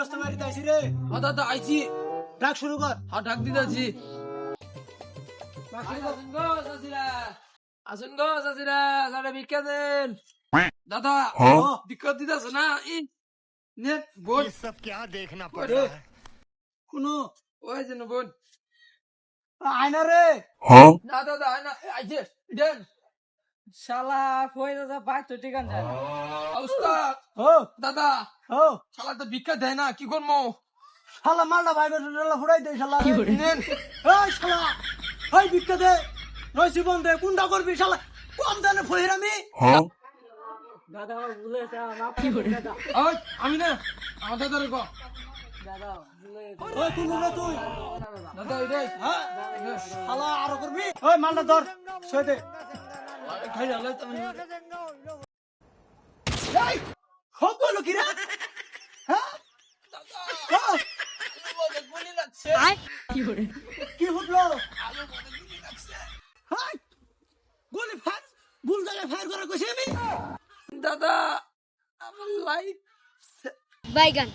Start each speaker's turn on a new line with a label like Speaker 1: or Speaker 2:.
Speaker 1: রস্তা মারি দাইছি রে।
Speaker 2: দাদা আইছি।
Speaker 1: ডাক শুরু কর।
Speaker 2: হ্যাঁ ডাক দিতেছি। আসুন গো চাচিরা, সারা ভিক্ষা দেন। দাদা ভিক্ষা দিতেছে না। নেট বোন
Speaker 3: ये सब क्या देखना पड़ रहा है।
Speaker 1: শুনো
Speaker 2: ওই যেন বোন।
Speaker 1: আয়না রে।
Speaker 2: না দাদা আয়না আইছে দেন।
Speaker 4: শালা কই দাদা ভাই তো ঠিকান যায় না।
Speaker 2: উস্তাদ
Speaker 1: ও
Speaker 2: দাদা
Speaker 1: ও
Speaker 2: শালা তো ভিক্ষা দেয় না, কি করবো?
Speaker 1: শালা মালটা ভাই বেটা ফুড়াই দে শালা।
Speaker 2: নেন।
Speaker 1: এই শালা এই ভিক্ষা দে রইছি বন্ধে কোনটা করবি শালা কম দানে ফহির আমি।
Speaker 4: দাদা আমার ভুলে গেছে মাফ করে দিন দাদা।
Speaker 2: ওই আমি না আমার দাদারে কো।
Speaker 4: দাদা ভুলে গেছে।
Speaker 1: ওই কোন রে তুই?
Speaker 2: দাদা এটাই
Speaker 1: হ্যাঁ শালা আরো করবি। ওই মালটা ধর ছয় দে।
Speaker 2: খাই হলে তুমি
Speaker 1: এই খব বলো কি রে? হ্যাঁ ও,
Speaker 2: গুলি লাগছে।
Speaker 1: কি হলো?
Speaker 2: আলু মনে গুলি লাগছে।
Speaker 1: হাই গুলি ফায়ার ভুল জায়গায় ফায়ার করা কইছি আমি।
Speaker 2: দাদা আমার লাইফ
Speaker 5: বাইগান